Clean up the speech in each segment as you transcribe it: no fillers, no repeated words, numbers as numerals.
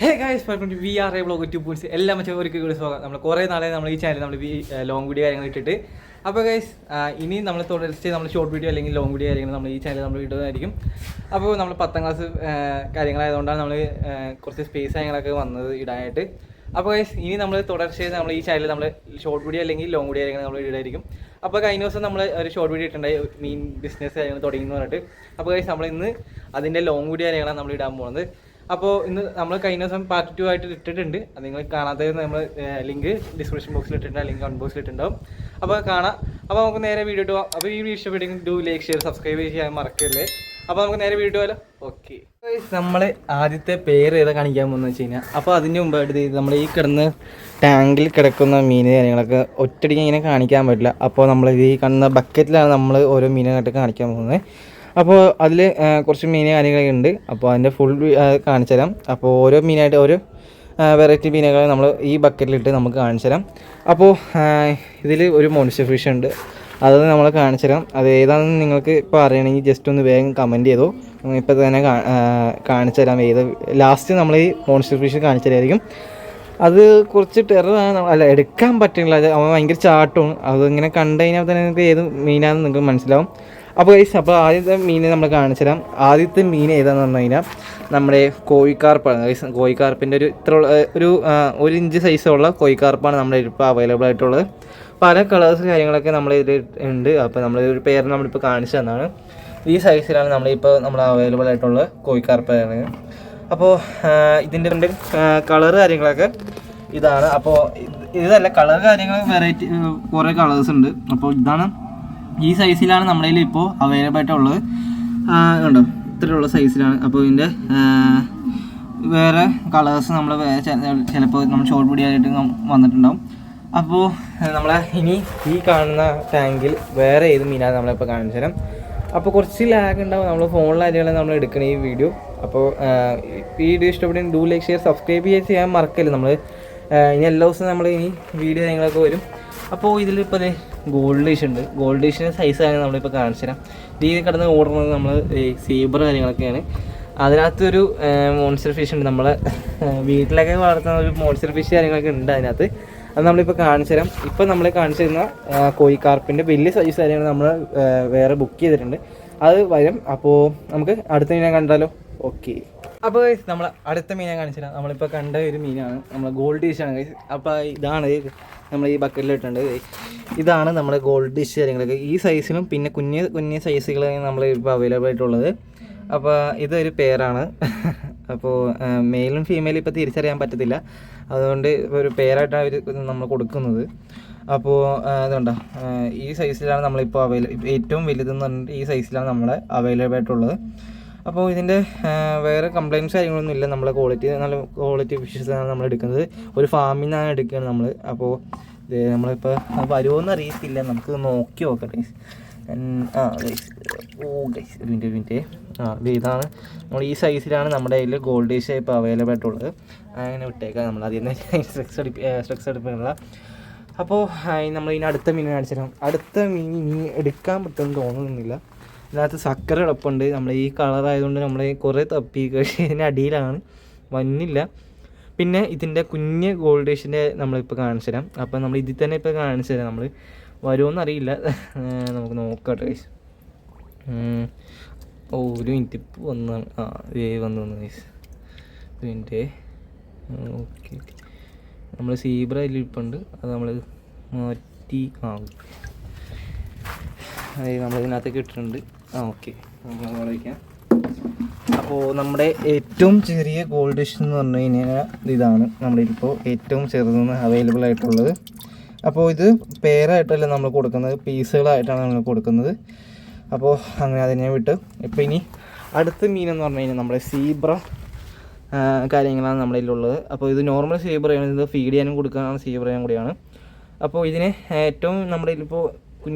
Hey guys welcome to we are a vlog 2.0. എല്ലാം മറ്റേ ഒരിക്കൽ കൂടി സ്വാഗതം. നമ്മൾ കുറേ നാളെ നമ്മൾ ഈ ചാനൽ നമ്മൾ ലോങ് വീഡിയോ കാര്യങ്ങൾ ഇട്ടിട്ട്. അപ്പോൾ ഗൈസ് ഇനി നമ്മൾ തുടർച്ചയായി നമ്മൾ ഷോർട്ട് വീഡിയോ അല്ലെങ്കിൽ ലോങ് വീഡിയോ കാര്യങ്ങൾ നമ്മൾ ഈ ചാനൽ നമ്മൾ ഇടുന്നതായിരിക്കും. അപ്പോൾ നമ്മൾ 10ാം ക്ലാസ് കാര്യങ്ങളായതുകൊണ്ടാണ് നമ്മൾ കുറച്ച് സ്പേസ് കാര്യങ്ങളൊക്കെ വന്നത് ഇടാനായിട്ട്. അപ്പോൾ ഗൈസ് ഇനി നമ്മൾ തുടർച്ചയായി നമ്മൾ ഈ ചാനൽ നമ്മൾ ഷോർട്ട് വീഡിയോ അല്ലെങ്കിൽ ലോങ് വീഡിയോ കാര്യങ്ങൾ നമ്മൾ ഇടായിരിക്കും. അപ്പോൾ കഴിഞ്ഞ ദിവസം നമ്മൾ ഒരു ഷോർട്ട് വീഡിയോ ഇട്ടുണ്ടായി, മീൻ ബിസിനസ് കാര്യങ്ങൾ തുടങ്ങി എന്ന് പറഞ്ഞിട്ട്. അപ്പോൾ ഗൈസ് നമ്മൾ ഇന്ന് അതിൻ്റെ ലോങ് വീഡിയോ കാര്യങ്ങളാണ് നമ്മൾ ഇടാൻ പോകുന്നത്. അപ്പോൾ ഇന്ന് നമ്മൾ കഴിഞ്ഞ ദിവസം പാർട്ട് 2 ആയിട്ട് ഇട്ടിട്ടുണ്ട്. അത് നിങ്ങൾ കാണാത്തത് നമ്മൾ ലിങ്ക് ഡിസ്ക്രിപ്ഷൻ ബോക്സിൽ ഇട്ടിട്ടുണ്ട്, അല്ലെങ്കിൽ കമന്റ് ബോക്സിൽ ഇട്ടിട്ടുണ്ടാവും. അപ്പോൾ കാണാം. അപ്പോൾ നമുക്ക് നേരെ വീഡിയോ ഇട്ട് പോകാം. അപ്പോൾ ഈ വീഡിയോ ഇഷ്ടപ്പെട്ടെങ്കിൽ ഡു ലൈക്ക് ഷെയർ സബ്സ്ക്രൈബ് ചെയ്യാൻ മറക്കല്ലേ. അപ്പോൾ നമുക്ക് നേരെ വീഡിയോ പോയാലോ. ഓക്കെ, നമ്മൾ ആദ്യത്തെ പേര് ഏതാ കാണിക്കാൻ പോകുന്നത് വെച്ച് കഴിഞ്ഞാൽ, അപ്പോൾ അതിന് മുമ്പായിട്ട് നമ്മൾ ഈ കിടന്ന് ടാങ്കിൽ കിടക്കുന്ന മീൻ കാര്യങ്ങളൊക്കെ ഒറ്റയടിക്ക് ഇങ്ങനെ കാണിക്കാൻ പറ്റില്ല. അപ്പോൾ നമ്മൾ ഈ കാണുന്ന ബക്കറ്റിലാണ് നമ്മൾ ഓരോ മീനായിട്ട് കാണിക്കാൻ പോകുന്നത്. അപ്പോൾ അതിൽ കുറച്ച് മീൻ കാര്യങ്ങളൊക്കെ ഉണ്ട്. അപ്പോൾ അതിൻ്റെ ഫുൾ കാണിച്ചു തരാം. അപ്പോൾ ഓരോ മീനായിട്ട് ഓരോ വെറൈറ്റി മീനുകൾ നമ്മൾ ഈ ബക്കറ്റിലിട്ട് നമുക്ക് കാണിച്ചു തരാം. അപ്പോൾ ഇതിൽ ഒരു മോൺസ്റ്റർ ഫിഷ് ഉണ്ട്, അത് നമ്മൾ കാണിച്ചു തരാം. അത് ഏതാണെന്ന് നിങ്ങൾക്ക് ഇപ്പോൾ അറിയണമെങ്കിൽ ജസ്റ്റ് ഒന്ന് വേഗം കമൻറ്റ് ചെയ്തോ. ഇപ്പോൾ തന്നെ കാണിച്ചു തരാം. ഏത് ലാസ്റ്റ് നമ്മൾ ഈ മോൺസ്റ്റർ ഫിഷ് കാണിച്ചു തരായിരിക്കും. അത് കുറച്ച് ടെററാണ്, അല്ല എടുക്കാൻ പറ്റുന്നില്ല. അത് അവൻ ഭയങ്കര ചാട്ടമാണ്. അതിങ്ങനെ കണ്ടു കഴിഞ്ഞാൽ തന്നെ നിങ്ങൾക്ക് ഏത് മീനാണെന്ന് നിങ്ങൾക്ക് മനസ്സിലാവും. അപ്പോൾ അപ്പോൾ ആദ്യത്തെ മീനെ നമ്മൾ കാണിച്ചു തരാം. ആദ്യത്തെ മീൻ ഏതാണെന്ന് പറഞ്ഞു കഴിഞ്ഞാൽ നമ്മുടെ കോഴിക്കാർപ്പാണ്. കോഴിക്കാർപ്പിൻ്റെ ഒരു ഇഞ്ച് സൈസുള്ള കോഴിക്കാർപ്പാണ് നമ്മുടെ ഇപ്പോൾ അവൈലബിൾ ആയിട്ടുള്ളത്. പല കളേഴ്സ് കാര്യങ്ങളൊക്കെ നമ്മളിതിൽ ഉണ്ട്. അപ്പോൾ നമ്മളൊരു പേര് നമ്മളിപ്പോൾ കാണിച്ചു തന്നാണ്. ഈ സൈസിലാണ് നമ്മൾ അവൈലബിൾ ആയിട്ടുള്ള കോഴിക്കാർപ്പ്. അപ്പോൾ ഇതിൻ്റെ കളറ് കാര്യങ്ങളൊക്കെ ഇതാണ്. അപ്പോൾ ഇതല്ല, കളർ കാര്യങ്ങൾ വെറൈറ്റി കുറേ കളേഴ്സ് ഉണ്ട്. അപ്പോൾ ഇതാണ്, ഈ സൈസിലാണ് നമ്മുടെ കയ്യിൽ ഇപ്പോൾ അവൈലബിൾ ആയിട്ടുള്ളത്. കണ്ടോ, ഇത്രയുള്ള സൈസിലാണ്. അപ്പോൾ ഇതിൻ്റെ വേറെ കളേഴ്സ് നമ്മൾ ചിലപ്പോൾ നമ്മൾ ഷോർട്ട് വീഡിയോ ആയിട്ട് വന്നിട്ടുണ്ടാവും. അപ്പോൾ നമ്മളെ ഇനി ഈ കാണുന്ന ടാങ്കിൽ വേറെ ഏത് മീനാണ് നമ്മളിപ്പോൾ കാണിച്ചു തരാം. അപ്പോൾ കുറച്ച് ലാഗ് ഉണ്ടാവും, നമ്മൾ ഫോണിലായിരിക്കും നമ്മൾ എടുക്കണം ഈ വീഡിയോ. അപ്പോൾ വീഡിയോ ഇഷ്ടപ്പെടുന്ന ഡു ലൈക്ക് ഷെയർ സബ്സ്ക്രൈബ് ചെയ്യാൻ മറക്കല്ലേ. നമ്മൾ ഇനി എല്ലാ ദിവസവും നമ്മൾ ഇനി വീഡിയോ കാര്യങ്ങളൊക്കെ വരും. അപ്പോൾ ഇതിലിപ്പോൾ ഗോൾഡ് ഡിഷ് ഉണ്ട്. ഗോൾഡ് ഡിഷിൻ്റെ സൈസാണ് നമ്മളിപ്പോൾ കാണിച്ചു തരാം. ഇതിൽ കിടന്ന് ഓടുന്നത് നമ്മൾ സീബ്ര കാര്യങ്ങളൊക്കെയാണ്. അതിനകത്തൊരു മോൺസ്റ്റർ ഫിഷ് ഉണ്ട്. നമ്മളെ വീട്ടിലൊക്കെ വളർത്തുന്ന ഒരു മോൺസ്റ്റർ ഫിഷ് കാര്യങ്ങളൊക്കെ ഉണ്ട് അതിനകത്ത്. അത് നമ്മളിപ്പോൾ കാണിച്ചു തരാം. ഇപ്പം നമ്മൾ കാണിച്ചു തരുന്ന കോഴിക്കാർപ്പിൻ്റെ വലിയ സൈസ് കാര്യങ്ങൾ നമ്മൾ വേറെ ബുക്ക് ചെയ്തിട്ടുണ്ട്, അത് വരും. അപ്പോൾ നമുക്ക് അടുത്ത മീനെ കണ്ടാലോ. ഓക്കെ, അപ്പോൾ നമ്മൾ അടുത്ത മീനെ കാണിച്ചു തരാം. നമ്മളിപ്പോൾ കണ്ട ഒരു മീനാണ്, നമ്മൾ ഗോൾഡ് ഡിഷാണ് ഗൈസ്. അപ്പോൾ ഇതാണ് നമ്മൾ ഈ ബക്കറ്റിലിട്ടുണ്ട്. ഇതാണ് നമ്മുടെ ഗോൾഡ് ഡിഷ് കാര്യങ്ങളൊക്കെ. ഈ സൈസിലും പിന്നെ കുഞ്ഞ് സൈസുകളാണ് നമ്മൾ ഇപ്പോൾ അവൈലബിൾ ആയിട്ടുള്ളത്. അപ്പോൾ ഇതൊരു പേരാണ്. അപ്പോൾ മെയിലും ഫീമെയിലും ഇപ്പോൾ തിരിച്ചറിയാൻ പറ്റത്തില്ല, അതുകൊണ്ട് ഒരു പേരായിട്ടാണ് അവർ നമ്മൾ കൊടുക്കുന്നത്. അപ്പോൾ അതുകൊണ്ടാ ഈ സൈസിലാണ് നമ്മളിപ്പോൾ ഏറ്റവും വലുതെന്ന് പറഞ്ഞിട്ട് ഈ സൈസിലാണ് നമ്മൾ അവൈലബിൾ ആയിട്ടുള്ളത്. അപ്പോൾ ഇതിൻ്റെ വേറെ കംപ്ലയിൻറ്റ്സ് കാര്യങ്ങളൊന്നും ഇല്ല. നമ്മളെ നല്ല ക്വാളിറ്റി ഫിഷസാണ് നമ്മൾ എടുക്കുന്നത്. ഒരു ഫാമിൽ നിന്നാണ് എടുക്കുന്നത് നമ്മൾ. അപ്പോൾ നമ്മളിപ്പോൾ വരുമോയെന്ന് അറിയത്തില്ല, നമുക്ക് നോക്കി നോക്കാം ഗൈസ്. ഗൈസ് ഒരു മിനിറ്റ്. ഇതാണ് നമ്മൾ ഈ സൈസിലാണ് നമ്മുടെ കയ്യിൽ ഗോൾഡ് ഡിഷ് ഇപ്പോൾ അവൈലബിൾ ആയിട്ടുള്ളത്. അങ്ങനെ വിട്ടേക്കാം, നമ്മൾ അതിൽ നിന്ന് സ്ട്രെക്സ് എടുക്കാനുള്ള. അപ്പോൾ നമ്മൾ ഇതിന് അടുത്ത മീൻ കാണിച്ചു തരാം. അടുത്ത മീൻ എടുക്കാൻ പറ്റുമെന്ന് തോന്നുന്നില്ല. ഇതിനകത്ത് സക്കര കിടപ്പുണ്ട്. നമ്മൾ ഈ കളറായതുകൊണ്ട് നമ്മൾ കുറേ തപ്പി, പക്ഷേ ഇതിൻ്റെ അടിയിലാണ്, വന്നില്ല. പിന്നെ ഇതിൻ്റെ കുഞ്ഞ് ഗോൾഡ് ഡിഷിൻ്റെ നമ്മളിപ്പോൾ കാണിച്ചു തരാം. അപ്പോൾ നമ്മൾ ഇതിൽ തന്നെ ഇപ്പോൾ കാണിച്ചു തരാം. നമ്മൾ വരുമോയെന്ന് അറിയില്ല, നമുക്ക് നോക്കട്ടെ. ഒരു മിനിറ്റ്, ഇപ്പോൾ വന്നാണ്. വന്നു ഗൈസ്, ഒരു മിനിറ്റ്. ഓക്കെ, നമ്മൾ സീബ്ര അതിലിരിപ്പുണ്ട്, അത് നമ്മൾ മാറ്റി നമ്മളിതിനകത്തേക്ക് ഇട്ടിട്ടുണ്ട്. ഓക്കെ, നമ്മൾ വയ്ക്കാം. അപ്പോൾ നമ്മുടെ ഏറ്റവും ചെറിയ ഗോൾഡ് ഡിഷ് എന്ന് പറഞ്ഞു കഴിഞ്ഞാൽ ഇതാണ് നമ്മളിപ്പോൾ ഏറ്റവും ചെറുതെന്ന് അവൈലബിൾ ആയിട്ടുള്ളത്. അപ്പോൾ ഇത് പേരായിട്ടല്ല നമ്മൾ കൊടുക്കുന്നത്, പീസുകളായിട്ടാണ് നമ്മൾ കൊടുക്കുന്നത്. അപ്പോൾ അങ്ങനെ അതിനെ വിട്ട് ഇപ്പോൾ ഇനി അടുത്ത മീനെന്ന് പറഞ്ഞു കഴിഞ്ഞാൽ നമ്മുടെ സീബ്ര കാര്യങ്ങളാണ് നമ്മുടെ ഇതിലുള്ളത്. അപ്പോൾ ഇത് നോർമൽ സീബ്രയാണ്, ഇത് ഫീഡ് ചെയ്യാനും കൊടുക്കാനുള്ള സീബ്രയും കൂടിയാണ്. അപ്പോൾ ഇതിന് ഏറ്റവും നമ്മുടെ ഇതിലിപ്പോൾ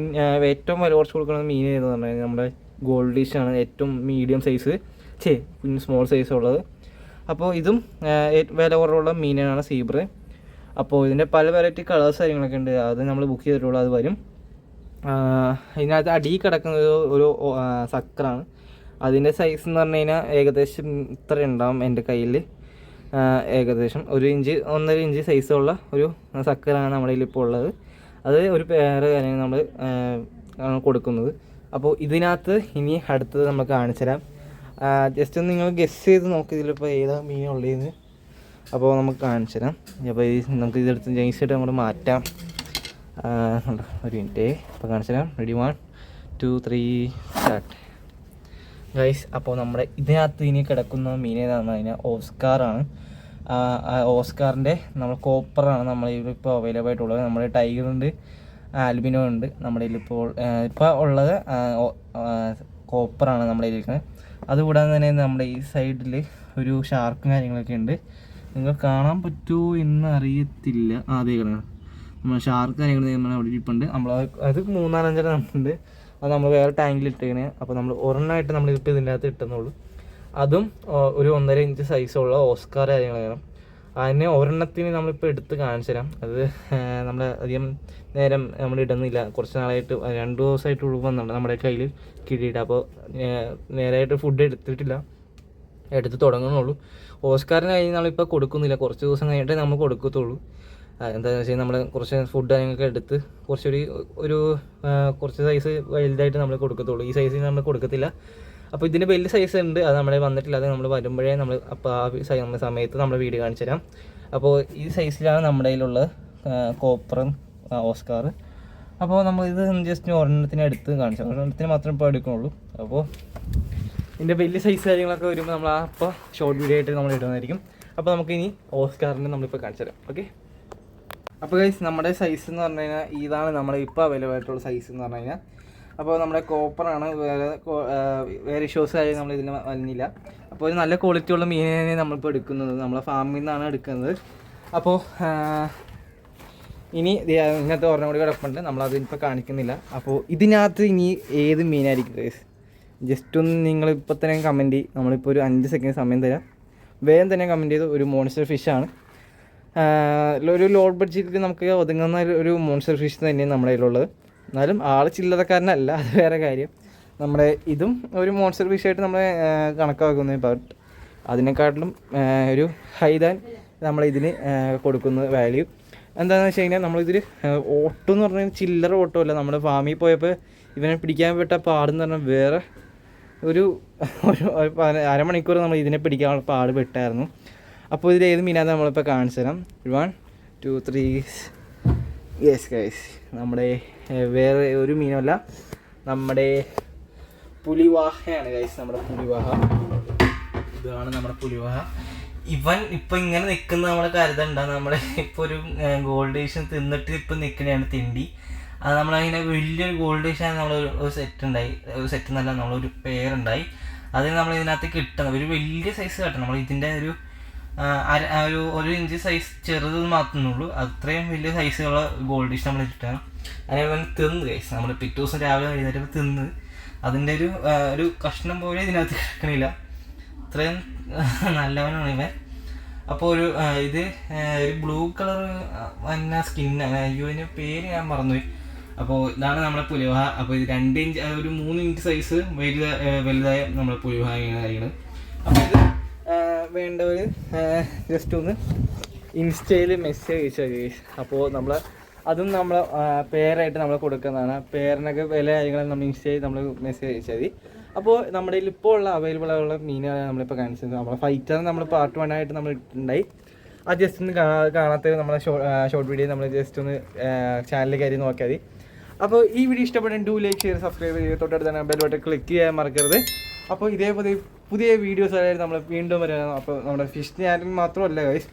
ഏറ്റവും വില കുറച്ച് കൊടുക്കുന്ന മീൻ ഏതെന്ന് പറഞ്ഞു കഴിഞ്ഞാൽ നമ്മുടെ ഗോൾഡ് ഡിഷാണ്. ഏറ്റവും മീഡിയം സൈസ് കുഞ്ഞ് സ്മോൾ സൈസ് ഉള്ളത്. അപ്പോൾ ഇതും വില കുറവുള്ള മീനാണ് സീബ്ര. അപ്പോൾ ഇതിൻ്റെ പല വെറൈറ്റി കളേഴ്സ് കാര്യങ്ങളൊക്കെ ഉണ്ട്, അത് നമ്മൾ ബുക്ക് ചെയ്തിട്ടുള്ളൂ, അത് വരും. ഇതിനകത്ത് അടിയിൽ കിടക്കുന്നത് ഒരു സക്കറാണ്. അതിൻ്റെ സൈസ് എന്ന് പറഞ്ഞു കഴിഞ്ഞാൽ ഏകദേശം ഇത്ര ഉണ്ടാവും എൻ്റെ കയ്യിൽ. ഏകദേശം 1 ഇഞ്ച് 1.5 ഇഞ്ച് സൈസുള്ള ഒരു സക്കറാണ് നമ്മുടെ കയ്യിൽ ഇപ്പോൾ ഉള്ളത്. അത് ഒരു പേര് കാര്യങ്ങൾ നമ്മൾ കൊടുക്കുന്നത്. അപ്പോൾ ഇതിനകത്ത് ഇനി അടുത്തത് നമ്മൾ കാണിച്ചു തരാം. ജസ്റ്റ് ഒന്ന് നിങ്ങൾ ഗസ് ചെയ്ത് നോക്കി ഇതിലിപ്പോൾ ഏതാ മീനുള്ളതെന്ന്. അപ്പോൾ നമുക്ക് കാണിച്ചു തരാം. അപ്പോൾ നമുക്ക് ഇതെടുത്ത് ജെയിംസായിട്ട് നമ്മൾ മാറ്റാം. ഒരു മിനിറ്റ്, അപ്പോൾ കാണിച്ചു തരാം. Ready 1 2 3 start guys. അപ്പോൾ നമ്മുടെ ഇതിനകത്ത് ഇനി കിടക്കുന്ന മീൻ ഏതാണെന്ന് പറഞ്ഞാൽ ഓസ്കാറാണ്. ഓസ്കാറിൻ്റെ നമ്മൾ കോപ്പറാണ് നമ്മുടെ ഇപ്പോൾ അവൈലബിൾ ആയിട്ടുള്ളത്. നമ്മുടെ ടൈഗറുണ്ട്, ആൽബിനോ ഉണ്ട്. നമ്മുടെ ഇപ്പോൾ ഉള്ളത് കോപ്പറാണ് നമ്മുടെ കയ്യിലിരിക്കുന്നത്. അതുകൂടാതെ തന്നെ നമ്മുടെ ഈ സൈഡിൽ ഒരു ഷാർക്കും കാര്യങ്ങളൊക്കെ ഉണ്ട്. നിങ്ങൾ കാണാൻ പറ്റുമോ എന്ന് അറിയത്തില്ല. അതേ കാണാം നമ്മൾ ഷാർക്ക് കാര്യങ്ങൾ നമ്മൾ അവിടെ ഇരിപ്പുണ്ട്. നമ്മൾ അത് 3-4 ഉണ്ട്. അത് നമ്മൾ വേറെ ടാങ്കിൽ ഇട്ടേക്കണേ. അപ്പോൾ നമ്മൾ ഒരെണ്ണമായിട്ട് നമ്മളിപ്പോൾ ഇതിൻ്റെ അകത്ത് ഇട്ടെന്നുള്ളൂ. അതും ഒരു 1.5 ഇഞ്ച് സൈസുള്ള ഓസ്കാർ കാര്യങ്ങളാണ്. അതിനെ ഒരെണ്ണത്തിന് നമ്മളിപ്പോൾ എടുത്ത് കാണിച്ചു തരാം. അത് നമ്മൾ അധികം നേരം നമ്മൾ ഇടുന്നില്ല. കുറച്ച് നാളായിട്ട് 2 ദിവസമായിട്ട് വന്നുണ്ട് നമ്മുടെ കയ്യിൽ കിട്ടിയിട്ട്. അപ്പോൾ നേരായിട്ട് ഫുഡ് എടുത്ത് തുടങ്ങുന്നുള്ളൂ. ഓസ്കാറിന് കഴിഞ്ഞ് നമ്മളിപ്പോൾ കൊടുക്കുന്നില്ല. കുറച്ച് ദിവസം കഴിഞ്ഞിട്ടേ നമ്മൾ കൊടുക്കത്തുള്ളൂ. എന്താണെന്ന് വെച്ചാൽ നമ്മൾ കുറച്ച് ഫുഡ് കാര്യങ്ങളൊക്കെ എടുത്ത് കുറച്ച് സൈസ് വലുതായിട്ട് നമ്മൾ കൊടുക്കത്തുള്ളൂ. ഈ സൈസിൽ നമ്മൾ കൊടുക്കത്തില്ല. അപ്പോൾ ഇതിൻ്റെ വലിയ സൈസ് ഉണ്ട്, അത് നമ്മളെ വന്നിട്ടില്ല. അത് നമ്മൾ വരുമ്പോഴേ നമ്മൾ അപ്പോൾ ആ സമയത്ത് നമ്മൾ വീഡിയോ കാണിച്ചു തരാം. അപ്പോൾ ഈ സൈസിലാണ് നമ്മുടെ കയ്യിലുള്ളത് കോപ്പറും ഓസ്കാർ. അപ്പോൾ നമ്മൾ ഇത് ജസ്റ്റ് ഒരെണ്ണത്തിന് എടുത്ത് കാണിച്ചാൽ ഒരെണ്ണത്തിന് മാത്രമേ ഇപ്പോൾ എടുക്കുന്നുള്ളൂ. അപ്പോൾ ഇതിൻ്റെ വലിയ സൈസ് കാര്യങ്ങളൊക്കെ വരുമ്പോൾ നമ്മൾ അപ്പോൾ ഷോർട്ട് വീഡിയോ ആയിട്ട് നമ്മൾ ഇടുന്നതായിരിക്കും. അപ്പോൾ നമുക്കിനി ഓസ്കാറിനെ നമ്മളിപ്പോൾ കാണിച്ചു തരാം. ഓക്കെ, അപ്പോൾ ഗൈസ് നമ്മുടെ സൈസ് എന്ന് പറഞ്ഞു കഴിഞ്ഞാൽ ഇതാണ് നമ്മുടെ ഇപ്പോൾ അവൈലബിൾ ആയിട്ടുള്ള സൈസ് എന്ന് പറഞ്ഞു കഴിഞ്ഞാൽ. അപ്പോൾ നമ്മുടെ കോപ്പറാണ്. വേറെ ഇഷ്യൂസ് കാര്യം നമ്മൾ ഇതിന് വരുന്നില്ല. അപ്പോൾ ഒരു നല്ല ക്വാളിറ്റി ഉള്ള മീനിനെ നമ്മളിപ്പോൾ എടുക്കുന്നത് നമ്മളെ ഫാമിൽ നിന്നാണ് എടുക്കുന്നത്. അപ്പോൾ ഇനി ഇങ്ങനത്തെ ഒരെണ്ണം കൂടി കിടപ്പുണ്ട്, നമ്മളതിപ്പോൾ കാണിക്കുന്നില്ല. അപ്പോൾ ഇതിനകത്ത് ഇനി ഏത് മീനായിരിക്കും ഗൈസ്? ജസ്റ്റ് ഒന്ന് നിങ്ങളിപ്പോൾ തന്നെ കമൻറ്റ് ചെയ്യും. നമ്മളിപ്പോൾ ഒരു 5 സെക്കൻഡ് സമയം തരാം. വേഗം തന്നെ കമൻറ്റ് ചെയ്ത്. ഒരു മോൺസ്റ്റർ ഫിഷാണ്. ഒരു ലോ ബഡ്ജറ്റിൽ നമുക്ക് ഒതുങ്ങുന്ന ഒരു മോൺസ്റ്റർ ഫിഷ് തന്നെയാണ് നമ്മുടെ കയ്യിലുള്ളത്. എന്നാലും ആൾ ചില്ലറക്കാരനല്ല, അത് വേറെ കാര്യം. നമ്മുടെ ഇതും ഒരു മോൺസ്റ്റർ ഫിഷായിട്ട് നമ്മൾ കണക്കാക്കുന്നത്. ബട്ട് അതിനെക്കാട്ടിലും ഒരു ഹൈ ദാൻ നമ്മളിതിന് കൊടുക്കുന്ന വാല്യൂ എന്താണെന്ന് വെച്ച് കഴിഞ്ഞാൽ നമ്മളിതിൽ ഓട്ടം എന്ന് പറഞ്ഞാൽ ചില്ലറ ഓട്ടമല്ല. നമ്മുടെ ഫാമിൽ പോയപ്പോൾ ഇവനെ പിടിക്കാൻ വിട്ട പാടെന്ന് പറഞ്ഞാൽ വേറെ ഒരു അരമണിക്കൂർ നമ്മൾ ഇതിനെ പിടിക്കാനുള്ള പാട് പെട്ടായിരുന്നു. അപ്പോൾ ഇതിൽ ഏത് മീനാണ് നമ്മളിപ്പോൾ കാണിച്ചു തരാം. 1 2 3 യെസ് ഗൈസ്, നമ്മുടെ വേറെ ഒരു മീനുമല്ല, നമ്മുടെ പുലിവാഹയാണ് ഗൈസ്. നമ്മുടെ പുലിവാഹ ഇതാണ് നമ്മുടെ പുലിവാഹ. ഇവൻ ഇപ്പം ഇങ്ങനെ നിൽക്കുന്ന നമ്മളെ കരുതണ്ട. നമ്മളെ ഇപ്പോൾ ഒരു ഗോൾഡ് ഫിഷ് തിന്നിട്ട് ഇപ്പം നിൽക്കണതാണ് തിണ്ടി. അത് നമ്മളതിനെ വലിയൊരു ഗോൾഡ് ഫിഷാണ് നമ്മളൊരു സെറ്റ് ഉണ്ടായി. ഒരു സെറ്റ് എന്നല്ല, നമ്മളൊരു പേരുണ്ടായി. അതിന് നമ്മൾ ഇതിനകത്ത് കിട്ടണം ഒരു വലിയ സൈസ് കിട്ടണം. നമ്മൾ ഇതിൻ്റെ ഒരു 1 ഇഞ്ച് സൈസ് ചെറുത് മാത്രമേ അത്രയും വലിയ സൈസുള്ള ഗോൾഡ് ഫിഷ് നമ്മൾ കിട്ടണം. അതിനെ തിന്ന് കഴിച്ചു. നമ്മൾ പിറ്റേ ദിവസം രാവിലെ എഴുന്നേറ്റ് തിന്ന് അതിൻ്റെ ഒരു കഷ്ണം പോലും ഇതിനകത്ത് കിടക്കണില്ല. അത്രയും നല്ലവനാണ് ഇവൻ. അപ്പോൾ ഇത് ഒരു ബ്ലൂ കളർ വന്ന സ്കിന്നാണ്. അയ്യോ അതിൻ്റെ പേര് ഞാൻ മറന്നുപോയി. അപ്പോൾ ഇതാണ് നമ്മുടെ പുലിവാഹ. അപ്പോൾ ഇത് 2 ഇഞ്ച് ഒരു 3 ഇഞ്ച് സൈസ് വലുതായ നമ്മുടെ പുലിവാഹയാണ് കാര്യങ്ങൾ. അപ്പോൾ ഇത് വേണ്ടവർ ജസ്റ്റ് ഒന്ന് ഇൻസ്റ്റയിൽ മെസ്സേജ് അയച്ചാൽ മതി. അപ്പോൾ അതും നമ്മൾ പേരായിട്ട് നമ്മൾ കൊടുക്കുന്നതാണ്. പേരിനൊക്കെ വില കാര്യങ്ങളും നമ്മൾ ഇൻസ്റ്റയിൽ നമ്മൾ മെസ്സേജ് അയച്ചാൽ മതി. അപ്പോൾ നമ്മുടെ ഇപ്പോൾ ഉള്ള അവൈലബിൾ ആയുള്ള മീനുകളാണ് നമ്മളിപ്പോൾ കാണിച്ചത്. നമ്മളെ ഫൈറ്റാണ് നമ്മൾ പാർട്ട് 1 ആയിട്ട് നമ്മൾ ഇട്ടിട്ടുണ്ടായി. അത് ജസ്റ്റ് ഒന്ന് കാണാത്ത നമ്മളെ ഷോർട്ട് വീഡിയോ നമ്മൾ ജസ്റ്റ് ഒന്ന് ചാനലിൽ കയറി നോക്കിയാൽ മതി. അപ്പോൾ ഈ വീഡിയോ ഇഷ്ടപ്പെട്ടാൽ ലൈക്ക് ചെയ്ത് സബ്സ്ക്രൈബ് ചെയ്ത് തൊട്ടടുത്ത് തന്നെ ബെൽ ബട്ടൺ ക്ലിക്ക് ചെയ്യാൻ മറക്കരുത്. അപ്പോൾ ഇതേപോലെ പുതിയ വീഡിയോസ് ആയിട്ട് നമ്മൾ വീണ്ടും വരാം. അപ്പോൾ നമ്മുടെ ഫിഷ് ചാനൽ മാത്രമല്ല ഗൈസ്,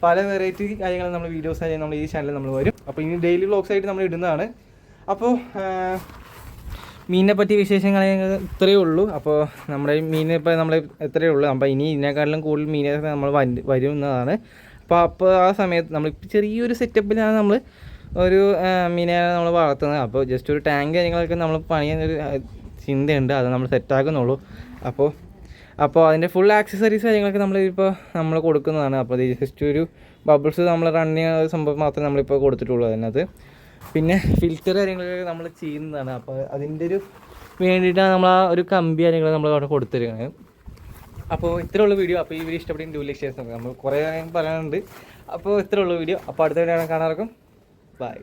പല വെറൈറ്റി കാര്യങ്ങൾ നമ്മൾ വീഡിയോസ് ആയി നമ്മൾ ഈ ചാനലിൽ നമ്മൾ വരും. അപ്പോൾ ഇനി ഡെയിലി വ്ളോഗ്സ് ആയിട്ട് നമ്മൾ ഇടുന്നതാണ്. അപ്പോൾ മീനിനെ പറ്റി വിശേഷങ്ങൾ ഇത്രയേ ഉള്ളൂ. അപ്പോൾ നമ്മുടെ മീനിനെ ഇപ്പോൾ നമ്മൾ ഇത്രയേ ഉള്ളൂ. അപ്പോൾ ഇനി ഇതിനേക്കാട്ടിലും കൂടുതൽ മീനൊക്കെ നമ്മൾ വരുന്നതാണ്. അപ്പോൾ ആ സമയത്ത് നമ്മളിപ്പോൾ ചെറിയൊരു സെറ്റപ്പിലാണ് നമ്മൾ ഒരു മീനെയാണ് നമ്മൾ വളർത്തുന്നത്. അപ്പോൾ ജസ്റ്റ് ഒരു ടാങ്ക് കാര്യങ്ങളൊക്കെ നമ്മൾ പണിയാൻ ഒരു ചിന്തയുണ്ട്, അത് നമ്മൾ സെറ്റാക്കുന്നുള്ളൂ. അപ്പോൾ അതിൻ്റെ ഫുൾ ആക്സസറീസ് കാര്യങ്ങളൊക്കെ നമ്മൾ കൊടുക്കുന്നതാണ്. അപ്പോൾ അത് ജസ്റ്റ് ഒരു ബബിൾസ് നമ്മൾ റൺ ചെയ്യുന്ന സംഭവം മാത്രമേ നമ്മളിപ്പോൾ കൊടുത്തിട്ടുള്ളൂ അതിനകത്ത്. പിന്നെ ഫിൽറ്റർ കാര്യങ്ങളൊക്കെ നമ്മൾ ചെയ്യുന്നതാണ്. അപ്പോൾ അതിൻ്റെ വേണ്ടിയിട്ടാണ് നമ്മൾ ആ ഒരു കമ്പി കാര്യങ്ങൾ നമ്മൾ അവിടെ കൊടുത്തിരിക്കുന്നത്. അപ്പോൾ ഇത്രയുള്ള വീഡിയോ. അപ്പോൾ ഈ വീഡിയോ ഇഷ്ടപ്പെട്ടെങ്കിൽ ഡു ലൈക്ക് ഷെയർ നമ്മൾ കുറേ പറയാനുണ്ട്. അപ്പോൾ ഇത്രയുള്ള വീഡിയോ. അപ്പോൾ അടുത്ത വീഡിയോ കാണാറക്കും. ബൈ.